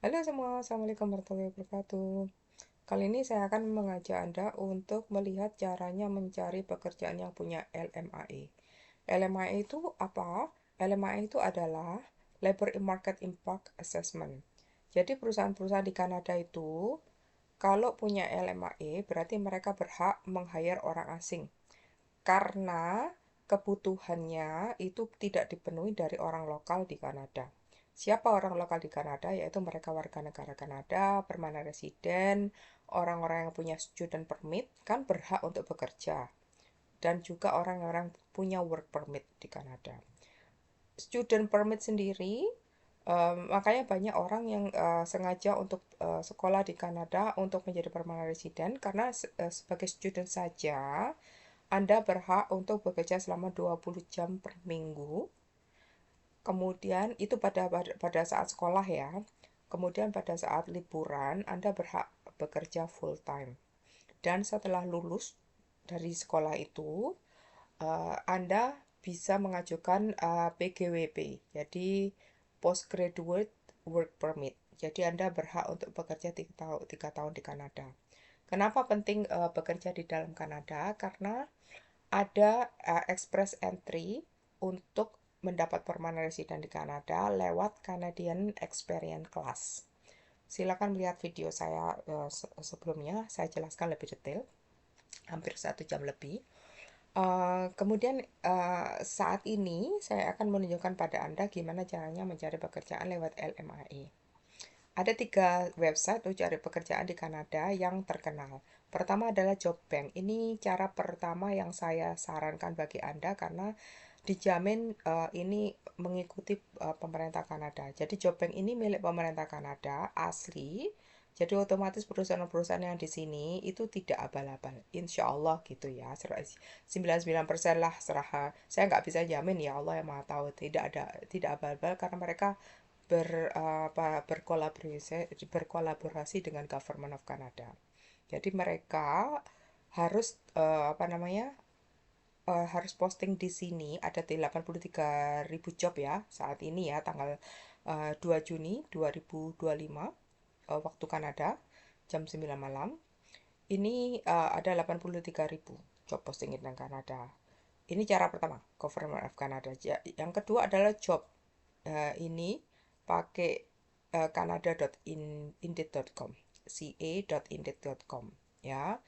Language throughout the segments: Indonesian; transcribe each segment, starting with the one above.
Halo semua, Assalamualaikum warahmatullahi wabarakatuh. Kali ini saya akan mengajak Anda untuk melihat caranya mencari pekerjaan yang punya LMAE. LMAE itu apa? LMAE itu adalah Labor Market Impact Assessment. Jadi perusahaan-perusahaan di Kanada itu kalau punya LMAE berarti mereka berhak meng-hire orang asing karena kebutuhannya itu tidak dipenuhi dari orang lokal di Kanada. Siapa orang lokal di Kanada? Yaitu mereka warga negara Kanada, permanent resident, orang-orang yang punya student permit, kan berhak untuk bekerja. Dan juga orang-orang punya work permit di Kanada. Student permit sendiri, makanya banyak orang yang sengaja untuk sekolah di Kanada untuk menjadi permanent resident, karena sebagai student saja, Anda berhak untuk bekerja selama 20 jam per minggu. Kemudian itu pada saat sekolah ya. Kemudian pada saat liburan Anda berhak bekerja full time. Dan setelah lulus dari sekolah itu, Anda bisa mengajukan PGWP. Jadi Postgraduate Work Permit. Jadi Anda berhak untuk bekerja 3 tahun di Kanada. Kenapa penting bekerja di dalam Kanada? Karena ada express entry untuk mendapat permanent resident di Kanada lewat Canadian Experience Class. Silakan lihat video saya sebelumnya, saya jelaskan lebih detail, hampir 1 jam lebih. Kemudian saat ini saya akan menunjukkan pada Anda gimana caranya mencari pekerjaan lewat LMAE. Ada 3 website untuk cari pekerjaan di Kanada yang terkenal. Pertama adalah JobBank. Ini cara pertama yang saya sarankan bagi Anda karena dijamin ini mengikuti pemerintah Kanada. Jadi JobBank ini milik pemerintah Kanada asli. Jadi otomatis perusahaan-perusahaan yang di sini itu tidak abal-abal. Insya Allah gitu ya. 99% lah serah. Saya nggak bisa jamin ya, Allah yang maha tahu. Tidak abal-abal karena mereka berkolaborasi dengan Government of Canada. Jadi mereka harus harus posting di sini ada 83.000 job ya saat ini ya tanggal 2 Juni 2025 waktu Kanada jam 9 malam. Ini ada 83.000 job posting di Kanada. Ini cara pertama, Government of Canada. Yang kedua adalah job. Ini pakai canada.indeed.com, ca.indeed.com ya.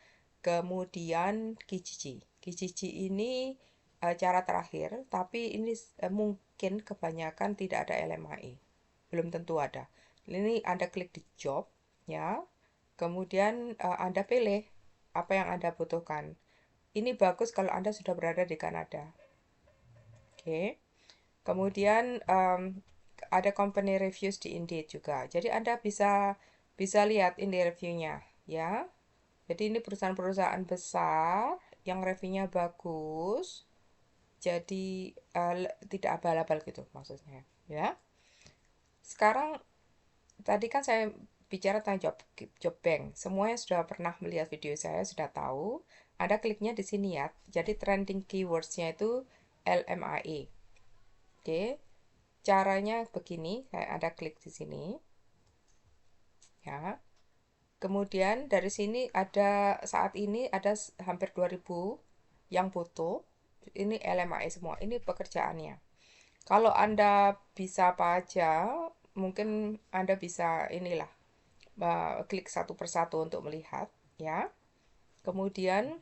Kemudian Kijiji. Kijiji ini cara terakhir, tapi ini mungkin kebanyakan tidak ada LMAE. Belum tentu ada. Ini Anda klik di job ya. Kemudian Anda pilih apa yang Anda butuhkan. Ini bagus kalau Anda sudah berada di Kanada. Oke. Kemudian ada company reviews di Indeed juga. Jadi Anda bisa bisa lihat Indeed review-nya ya. Jadi ini perusahaan-perusahaan besar yang reviewnya bagus. Jadi tidak abal-abal gitu maksudnya ya. Sekarang tadi kan saya bicara tentang job bank. Semuanya sudah pernah melihat video saya sudah tahu. Ada kliknya di sini ya. Jadi trending keywords-nya itu LMAE. Oke. Caranya begini, saya ada klik di sini. Ya. Kemudian dari sini ada saat ini ada hampir 2.000 yang butuh. Ini LMAE semua. Ini pekerjaannya. Kalau Anda bisa apa aja, mungkin Anda bisa inilah klik satu persatu untuk melihat ya. Kemudian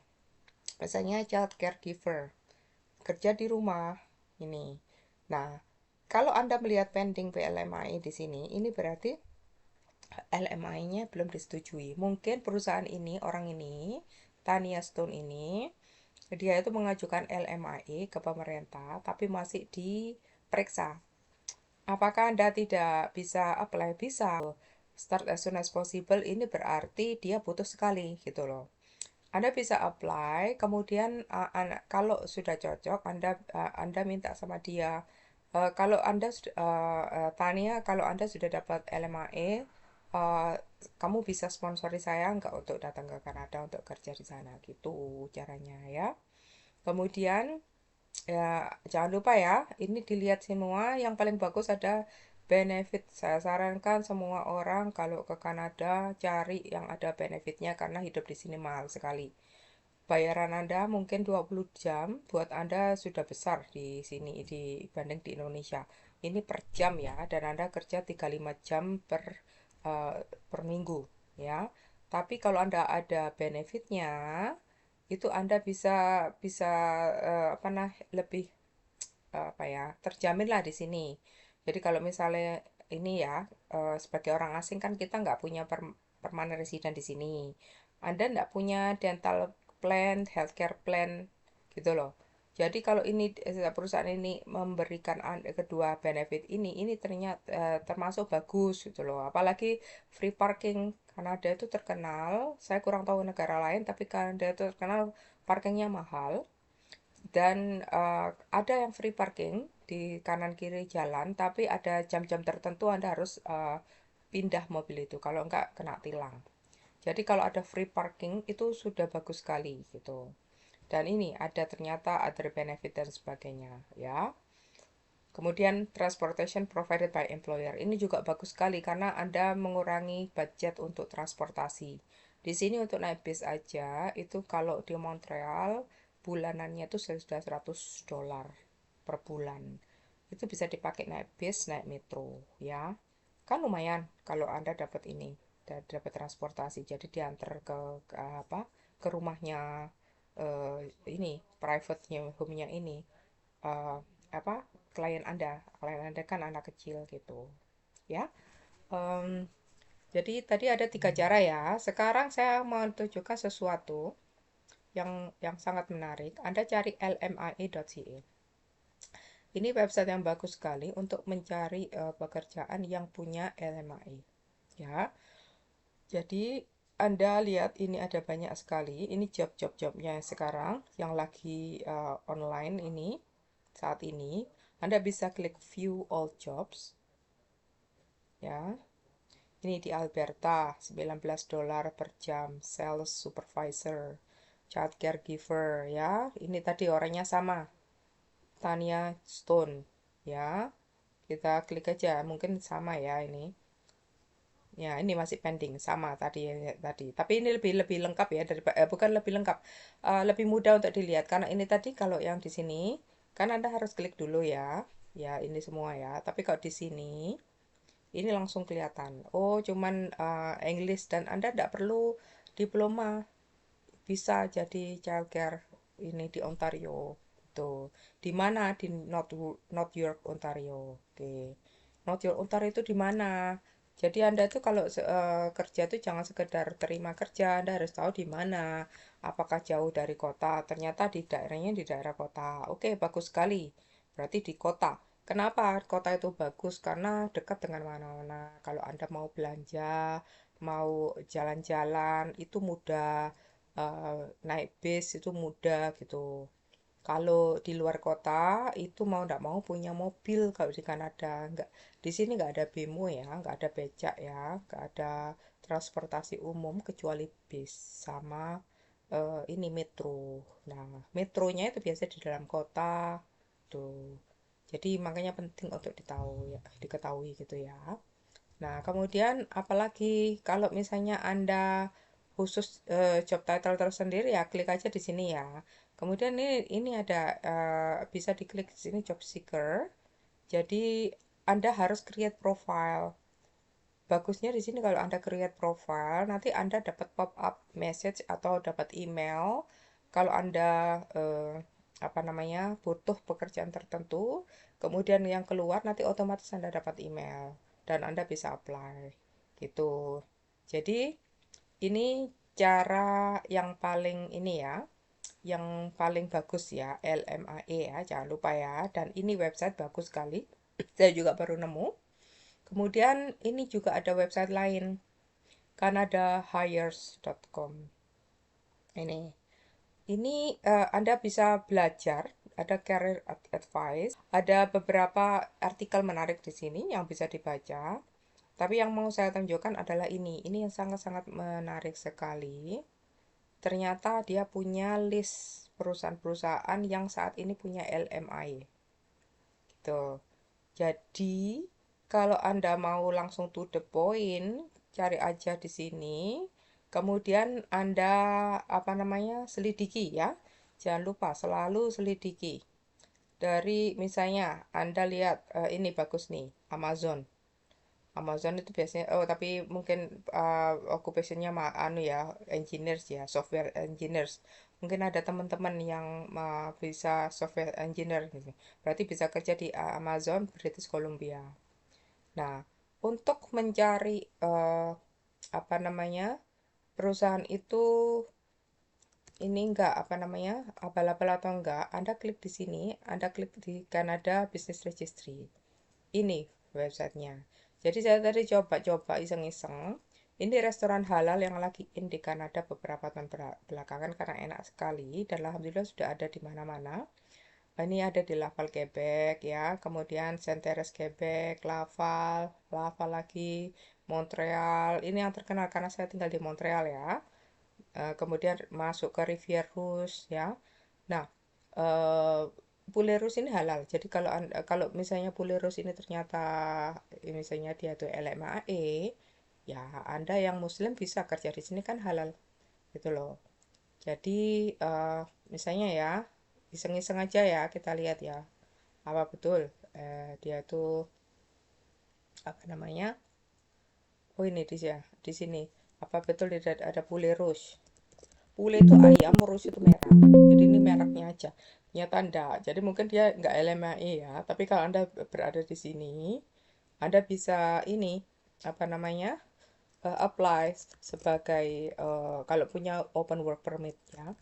biasanya child caregiver, kerja di rumah ini. Nah, kalau Anda melihat pending PLMAI di sini, ini berarti LMI-nya belum disetujui. Mungkin perusahaan ini, orang ini, Tania Stone ini, dia itu mengajukan LMAI ke pemerintah, tapi masih diperiksa. Apakah Anda tidak bisa apply? Bisa. Start as soon as possible ini berarti dia butuh sekali gitu loh. Anda bisa apply, kemudian kalau sudah cocok, Anda minta sama dia. Kalau Anda Tania, kalau Anda sudah dapat LMAE, uh, kamu bisa sponsori saya nggak untuk datang ke Kanada untuk kerja di sana gitu caranya ya. Kemudian ya jangan lupa ya, ini dilihat semua. Yang paling bagus ada benefit, saya sarankan semua orang kalau ke Kanada cari yang ada benefitnya karena hidup di sini mahal sekali. Bayaran Anda mungkin 20 jam, buat Anda sudah besar di sini dibanding di Indonesia. Ini per jam ya, dan Anda kerja 35 jam eh, per minggu ya. Tapi kalau Anda ada benefitnya, itu Anda bisa bisa apa nah lebih apa ya terjamin lah di sini. Jadi kalau misalnya ini ya sebagai orang asing kan kita nggak punya permanent resident di sini. Anda nggak punya dental plan, healthcare plan gitu loh. Jadi kalau ini perusahaan ini memberikan kedua benefit ini ternyata termasuk bagus gitu loh. Apalagi free parking. Kanada itu terkenal, saya kurang tahu negara lain, tapi Kanada itu terkenal parkingnya mahal. Dan ada yang free parking di kanan kiri jalan, tapi ada jam-jam tertentu Anda harus pindah mobil itu, kalau enggak kena tilang. Jadi kalau ada free parking itu sudah bagus sekali gitu. Dan ini ada ternyata other benefit dan sebagainya ya. Kemudian transportation provided by employer. Ini juga bagus sekali karena Anda mengurangi budget untuk transportasi. Di sini untuk naik bis aja itu kalau di Montreal bulanannya itu sudah $100 per bulan. Itu bisa dipakai naik bis, naik metro ya. Kan lumayan kalau Anda dapat ini, dapat transportasi. Jadi diantar ke apa? Ke rumahnya ini private-nya home-nya ini eh, apa klien anda kan anak kecil gitu ya. Em, jadi tadi ada 3 cara ya, sekarang saya mau tunjukkan sesuatu yang sangat menarik. Anda cari lmie.ca. Ini website yang bagus sekali untuk mencari pekerjaan yang punya LMAE ya. Jadi Anda lihat ini ada banyak sekali, ini job-jobnya sekarang yang lagi online ini saat ini. Anda bisa klik view all jobs ya. Ini di Alberta, $19 per jam, sales supervisor, child caregiver ya. Ini tadi orangnya sama, Tanya Stone ya. Kita klik aja, mungkin sama ya ini. Ya, ini masih pending sama tadi. Tapi ini lebih lebih lengkap ya dari bukan lebih lengkap, lebih mudah untuk dilihat karena ini tadi kalau yang di sini kan Anda harus klik dulu ya. Ya, ini semua ya. Tapi kalau di sini ini langsung kelihatan. Oh, cuman English dan Anda tidak perlu diploma, bisa jadi childcare ini di Ontario. Tuh. Di mana? Di North York, Ontario. Oke. North York, Ontario itu di mana? Jadi Anda tuh kalau kerja tuh jangan sekedar terima kerja, Anda harus tahu di mana. Apakah jauh dari kota? Ternyata di daerahnya di daerah kota. Oke, bagus sekali. Berarti di kota. Kenapa kota itu bagus? Karena dekat dengan mana-mana. Kalau Anda mau belanja, mau jalan-jalan, itu mudah. Naik bis itu mudah gitu. Kalau di luar kota itu mau nggak mau punya mobil kalau di Kanada. Nggak, di sini nggak ada bemo ya, nggak ada becak ya, nggak ada transportasi umum kecuali bis sama ini metro. Nah, metronya itu biasa di dalam kota tuh. Jadi makanya penting untuk diketahui gitu ya. Nah, kemudian apalagi kalau misalnya Anda khusus job title tersendiri ya klik aja di sini ya. Kemudian ini ada bisa diklik di sini job seeker. Jadi Anda harus create profile. Bagusnya di sini kalau Anda create profile, nanti Anda dapat pop up message atau dapat email kalau Anda apa namanya butuh pekerjaan tertentu. Kemudian yang keluar nanti otomatis Anda dapat email dan Anda bisa apply gitu. Jadi ini cara yang paling ini ya, yang paling bagus ya, LMAE ya, jangan lupa ya. Dan ini website bagus sekali. Saya juga baru nemu. Kemudian ini juga ada website lain, canadahires.com. Ini Anda bisa belajar, ada career advice, ada beberapa artikel menarik di sini yang bisa dibaca. Tapi yang mau saya tunjukkan adalah ini yang sangat-sangat menarik sekali. Ternyata dia punya list perusahaan-perusahaan yang saat ini punya LMI. Gitu. Jadi Kalau Anda mau langsung to the point, cari aja di sini. Kemudian Anda apa namanya? Selidiki ya. Jangan lupa selalu selidiki. Dari misalnya Anda lihat ini bagus nih, Amazon. Amazon itu biasanya tapi mungkin occupationnya anu ya, engineers ya, software engineers. Mungkin ada teman-teman yang bisa software engineer gitu. Berarti bisa kerja di Amazon British Columbia. Nah, untuk mencari apa namanya perusahaan itu ini enggak apa namanya abal-abal atau enggak, Anda klik di sini, Anda klik di Canada Business Registry. Ini websitenya. Jadi saya tadi coba-coba iseng-iseng. Ini restoran halal yang lagi in di Kanada beberapa tahun belakangan karena enak sekali dan alhamdulillah sudah ada di mana-mana. Ini ada di Laval, Quebec ya, kemudian Saint-Thérèse, Quebec, Laval, Laval lagi, Montreal. Ini yang terkenal karena saya tinggal di Montreal ya. Kemudian masuk ke Rivière Rouge ya. Nah, eh Poulet Rouge ini halal. Jadi kalau misalnya Poulet Rouge ini ternyata misalnya dia tuh LMAE, ya Anda yang muslim bisa kerja di sini kan halal gitu loh. Jadi eh, misalnya ya, iseng-iseng aja ya kita lihat ya. Apa betul dia tuh apa namanya? Oh ini di sini. Apa betul dia ada Poulet Rouge? Pule itu ayam, Rus itu merah. Jadi ini mereknya aja. Ternyata enggak. Jadi mungkin dia enggak LMAI ya. Tapi kalau Anda berada di sini, Anda bisa ini apa namanya? Apply sebagai kalau punya open work permit ya.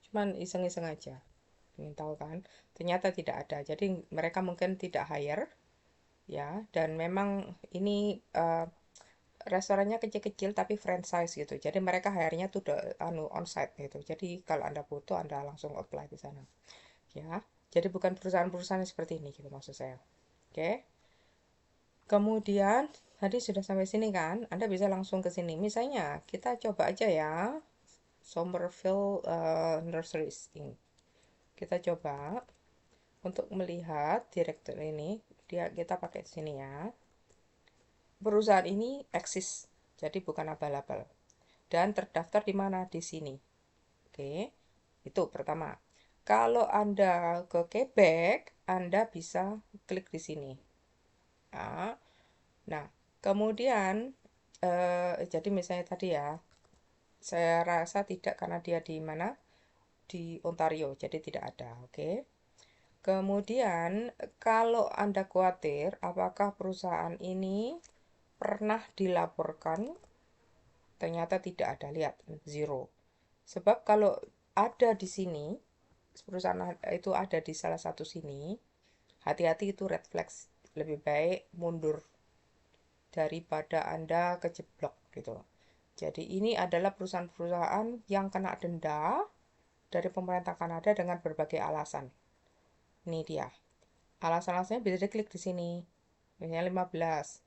Cuman iseng-iseng aja. Ingin tahu kan? Ternyata tidak ada. Jadi mereka mungkin tidak hire ya dan memang ini restorannya kecil-kecil tapi franchise gitu. Jadi mereka hire-nya tuh anu onsite gitu. Jadi kalau Anda butuh Anda langsung apply di sana. Ya. Jadi bukan perusahaan-perusahaan seperti ini gitu maksud saya. Oke. Kemudian tadi sudah sampai sini kan? Anda bisa langsung ke sini. Misalnya kita coba aja ya Somerville Nurseries ini. Kita coba untuk melihat direktur ini. Kita pakai sini ya. Perusahaan ini eksis. Jadi bukan abal-abal. Dan terdaftar di mana? Di sini. Oke, itu pertama. Kalau Anda ke Quebec, Anda bisa klik di sini. Nah, nah, kemudian jadi misalnya tadi ya, saya rasa tidak karena dia di mana? Di Ontario, jadi tidak ada. Oke. Kemudian, kalau Anda khawatir apakah perusahaan ini pernah dilaporkan, ternyata tidak ada. Lihat, zero. Sebab kalau ada di sini, perusahaan itu ada di salah satu sini, hati-hati itu red flags. Lebih baik mundur daripada Anda kejeblok gitu. Jadi ini adalah perusahaan-perusahaan yang kena denda dari pemerintah Kanada dengan berbagai alasan. Ini dia. Alasan-alasannya bisa diklik di sini. Misalnya 15.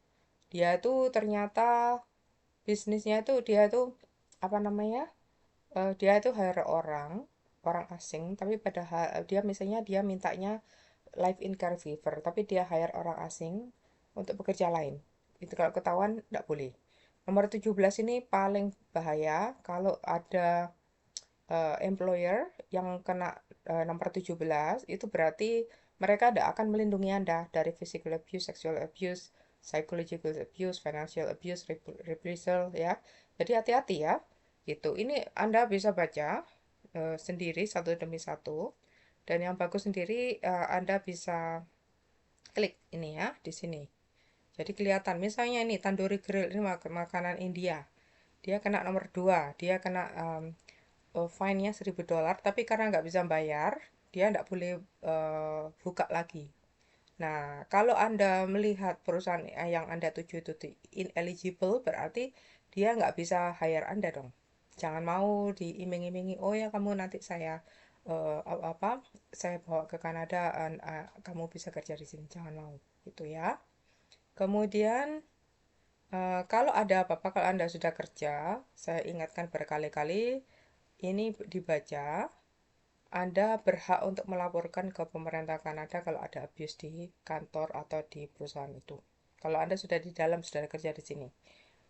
Dia itu ternyata bisnisnya itu dia itu apa namanya? Dia itu hire orang, orang asing, tapi padahal dia misalnya dia mintanya live-in caregiver, tapi dia hire orang asing untuk bekerja lain. Itu kalau ketahuan tidak boleh. Nomor 17 ini paling bahaya kalau ada employer yang kena nomor 17, itu berarti mereka tidak akan melindungi Anda dari physical abuse, sexual abuse, psychological abuse, financial abuse, reprisal ya. Jadi hati-hati ya. Gitu. Ini Anda bisa baca sendiri satu demi satu. Dan yang bagus sendiri Anda bisa klik ini ya di sini. Jadi kelihatan misalnya ini tandoori grill ini makanan India. Dia kena nomor 2, dia kena fine-nya $1.000 tapi karena nggak bisa bayar, dia nggak boleh buka lagi. Nah, kalau Anda melihat perusahaan yang Anda tuju itu ineligible, berarti dia nggak bisa hire Anda dong. Jangan mau diiming-imingi, oh ya kamu nanti saya apa saya bawa ke Kanada, kamu bisa kerja di sini. Jangan mau, gitu ya. Kemudian kalau ada apa-apa, kalau Anda sudah kerja, saya ingatkan berkali-kali, ini dibaca Anda berhak untuk melaporkan ke pemerintah Kanada kalau ada abuse di kantor atau di perusahaan itu. Kalau Anda sudah di dalam, sudah kerja di sini.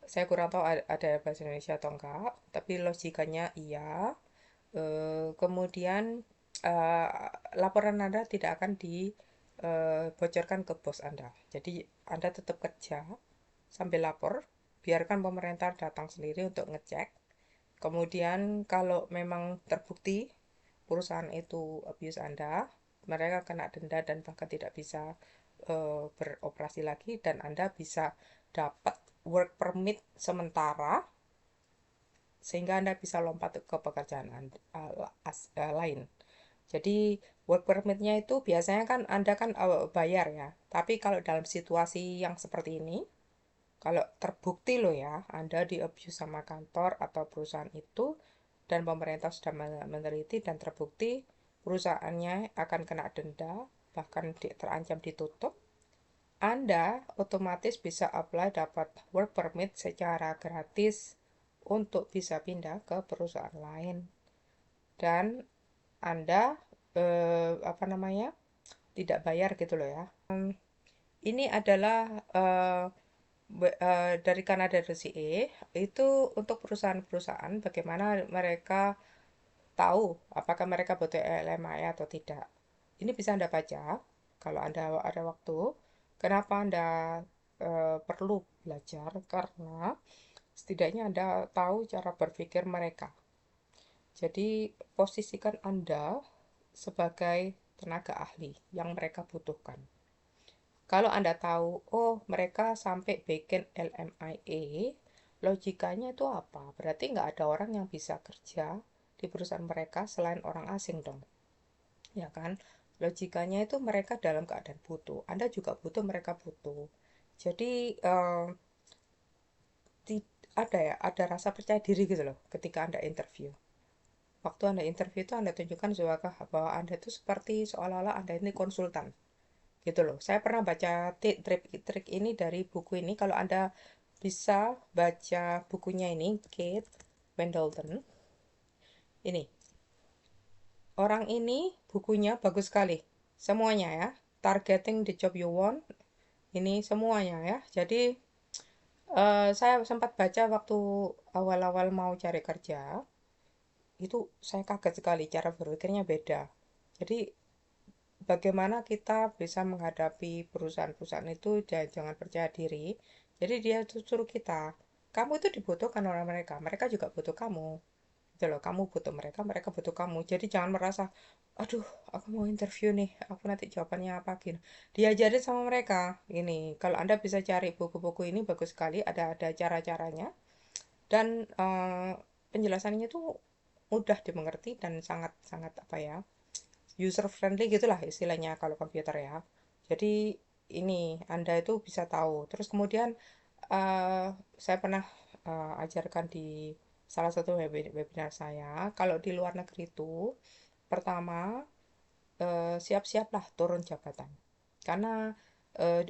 Saya kurang tahu ada bahasa Indonesia atau enggak, tapi logikanya iya. Kemudian eh, laporan Anda tidak akan dibocorkan ke bos Anda. Jadi Anda tetap kerja sambil lapor, biarkan pemerintah datang sendiri untuk ngecek. Kemudian kalau memang terbukti perusahaan itu abuse Anda, mereka kena denda dan bahkan tidak bisa beroperasi lagi dan Anda bisa dapat work permit sementara sehingga Anda bisa lompat ke pekerjaan lain. Jadi work permitnya itu biasanya kan Anda kan bayar ya. Tapi kalau dalam situasi yang seperti ini, kalau terbukti loh ya, Anda di abuse sama kantor atau perusahaan itu dan pemerintah sudah meneliti dan terbukti perusahaannya akan kena denda, bahkan terancam ditutup, Anda otomatis bisa apply dapat work permit secara gratis untuk bisa pindah ke perusahaan lain. Dan Anda apa namanya? Tidak bayar gitu loh ya. Ini adalah dari Kanada RCE itu untuk perusahaan-perusahaan bagaimana mereka tahu apakah mereka butuh LMI atau tidak. Ini bisa Anda baca kalau Anda ada waktu. Kenapa Anda perlu belajar? Karena setidaknya Anda tahu cara berpikir mereka. Jadi posisikan Anda sebagai tenaga ahli yang mereka butuhkan. Kalau Anda tahu, oh mereka sampai bikin LMIA, logikanya itu apa? Berarti nggak ada orang yang bisa kerja di perusahaan mereka selain orang asing dong. Ya kan? Logikanya itu mereka dalam keadaan butuh. Anda juga butuh, mereka butuh. Jadi ada ya, ada rasa percaya diri gitu loh ketika Anda interview. Waktu Anda interview itu Anda tunjukkan bahwa Anda itu seperti seolah-olah Anda ini konsultan gitu loh. Saya pernah baca trik ini dari buku ini. Kalau Anda bisa baca bukunya ini, Kate Pendleton, ini orang ini bukunya bagus sekali semuanya ya, Targeting the Job You Want, ini semuanya ya. Jadi saya sempat baca waktu awal-awal mau cari kerja, itu saya kaget sekali cara berpikirnya beda. Jadi bagaimana kita bisa menghadapi perusahaan-perusahaan itu dan jangan percaya diri. Jadi dia suruh kita, kamu itu dibutuhkan oleh mereka, mereka juga butuh kamu. Gitu loh, kamu butuh mereka, mereka butuh kamu. Jadi jangan merasa, aduh, aku mau interview nih, aku nanti jawabannya apa gitu. Diajarin sama mereka. Ini, kalau Anda bisa cari buku-buku ini bagus sekali, ada cara-caranya dan penjelasannya tuh mudah dimengerti dan sangat sangat apa ya, user friendly gitulah istilahnya kalau komputer ya. Jadi ini Anda itu bisa tahu. Terus kemudian uh, saya pernah ajarkan di salah satu webinar saya, kalau di luar negeri itu pertama siap-siaplah turun jabatan. Karena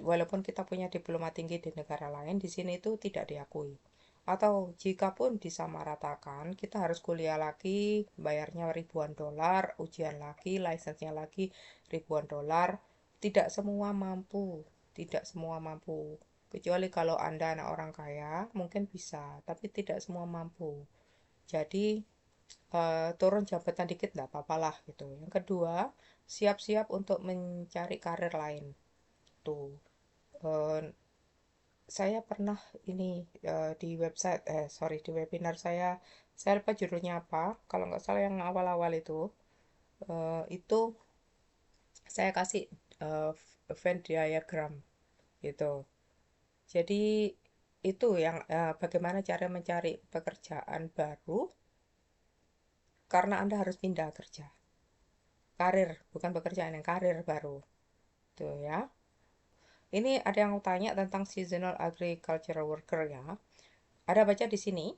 walaupun kita punya diploma tinggi di negara lain, di sini itu tidak diakui. Atau jika pun disamaratakan, kita harus kuliah lagi, bayarnya ribuan dolar, ujian lagi, lisensinya lagi ribuan dolar. Tidak semua mampu, tidak semua mampu. Kecuali kalau Anda anak orang kaya, mungkin bisa, tapi tidak semua mampu. Jadi turun jabatan dikit nggak apa-apa lah gitu. Yang kedua, siap-siap untuk mencari karir lain. Tuh, eh, saya pernah ini di website, sorry di webinar saya lupa judulnya apa. Kalau nggak salah yang awal-awal itu saya kasih eh, Venn diagram gitu. Jadi itu yang bagaimana cara mencari pekerjaan baru karena Anda harus pindah kerja. Karir, bukan pekerjaan, yang karir baru. Tuh ya. Ini ada yang tanya tentang seasonal agricultural worker ya. Ada baca di sini.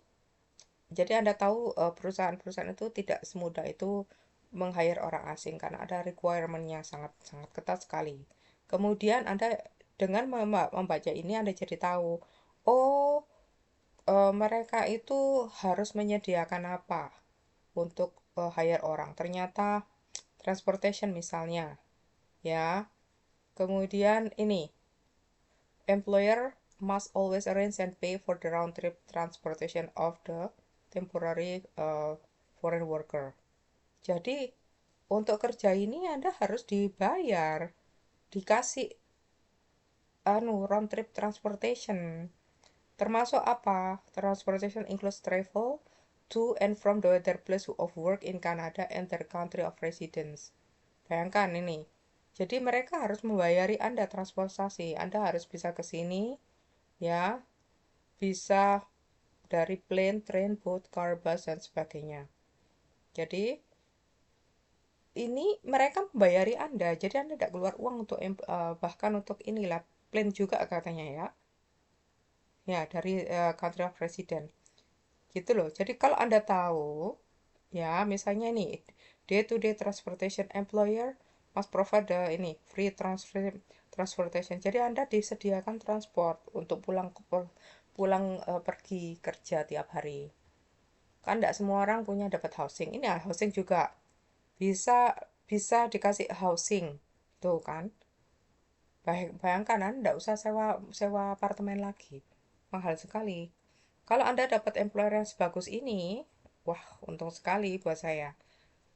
Jadi Anda tahu perusahaan-perusahaan itu tidak semudah itu meng-hire orang asing karena ada requirement-nya sangat sangat ketat sekali. Kemudian Anda dengan membaca ini Anda jadi tahu, oh mereka itu harus menyediakan apa untuk hire orang. Ternyata transportation misalnya, ya. Kemudian ini, employer must always arrange and pay for the round trip transportation of the temporary foreign worker. Jadi untuk kerja ini Anda harus dibayar, dikasih round trip transportation. Termasuk apa? Transportation includes travel to and from the other place of work in Canada and their country of residence. Bayangkan ini. Jadi mereka harus membayari Anda transportasi. Anda harus bisa ke sini, ya, bisa dari plane, train, boat, car, bus, dan sebagainya. Jadi ini mereka membayari Anda. Jadi Anda tidak keluar uang untuk bahkan untuk inilah plane juga katanya ya. Ya, dari country of resident. Gitu loh. Jadi kalau Anda tahu, ya, misalnya nih, day-to-day transportation employer must provide the ini free transportation. Jadi Anda disediakan transport untuk pulang pergi kerja tiap hari. Kan tidak semua orang punya dapat housing. Ini ya, housing juga bisa bisa dikasih housing. Tuh kan. Bayangkan Anda tidak usah sewa sewa apartemen lagi. Mahal sekali. Kalau Anda dapat employer yang sebagus ini, wah, untung sekali buat saya.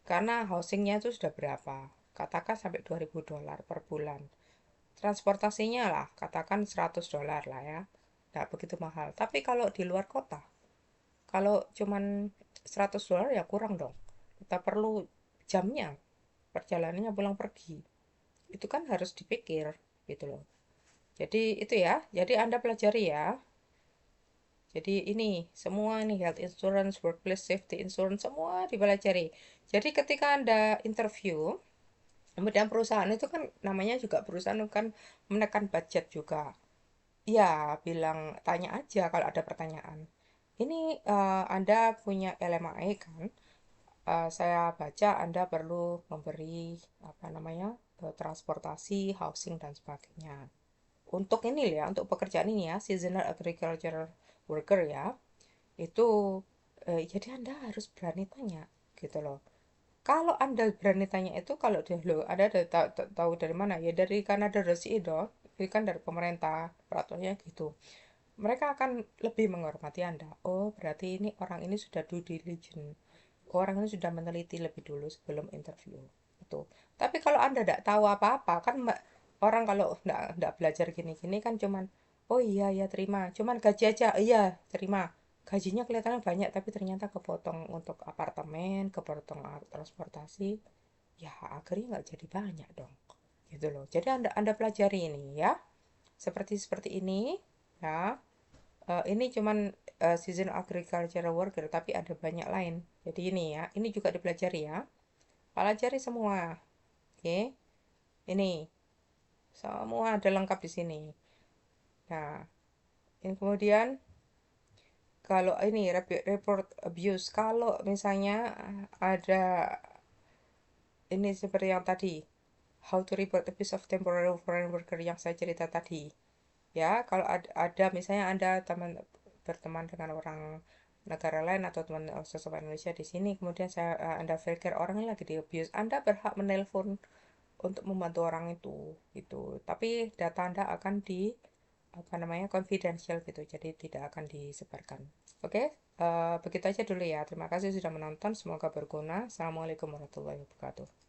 Karena housingnya itu sudah berapa? Katakan sampai $2.000 per bulan. Transportasinya lah, katakan $100 lah ya. Nggak begitu mahal. Tapi kalau di luar kota, kalau cuman $100 ya kurang dong. Kita perlu jamnya, perjalanannya pulang pergi. Itu kan harus dipikir gitu loh. Jadi itu ya, jadi Anda pelajari ya. Jadi ini semua ini health insurance, workplace safety insurance semua dipelajari. Jadi ketika Anda interview, kemudian perusahaan itu kan namanya juga perusahaan kan menekan budget juga. Ya, bilang tanya aja kalau ada pertanyaan. Ini Anda punya LMAE kan? Saya baca Anda perlu memberi apa namanya transportasi, housing dan sebagainya. Untuk ini ya, untuk pekerjaan ini ya, seasonal agriculture worker ya, itu jadi Anda harus berani tanya gitu loh. Kalau Anda berani tanya itu kalau dia lo ada tahu dari mana ya dari Kanada Resi itu kan dari pemerintah peraturannya gitu. Mereka akan lebih menghormati Anda. Oh, berarti ini orang ini sudah due diligence. Orang ini sudah meneliti lebih dulu sebelum interview. Itu. Tapi kalau Anda tidak tahu apa-apa, kan orang kalau tidak belajar gini-gini kan cuman, oh iya ya terima, cuman gaji aja, iya terima. Gajinya kelihatannya banyak tapi ternyata kepotong untuk apartemen, kepotong transportasi, ya akhirnya nggak jadi banyak dong. Gitu loh. Jadi Anda pelajari ini ya. Seperti ini ya. Ini cuman season agriculture worker tapi ada banyak lain. Jadi ini ya, ini juga dipelajari ya. Pelajari semua. Oke. Ini semua ada lengkap di sini. Nah, ini kemudian kalau ini report abuse, kalau misalnya ada ini seperti yang tadi, how to report abuse of temporary foreign worker yang saya cerita tadi. Ya, kalau ada misalnya Anda berteman dengan orang negara lain atau teman sesama Indonesia di sini, kemudian Anda pikir orang ini lagi di abuse, Anda berhak menelpon untuk membantu orang itu gitu. Tapi data Anda akan di apa namanya confidential gitu, jadi tidak akan disebarkan. Oke, begitu aja dulu ya. Terima kasih sudah menonton, semoga berguna. Assalamualaikum warahmatullahi wabarakatuh.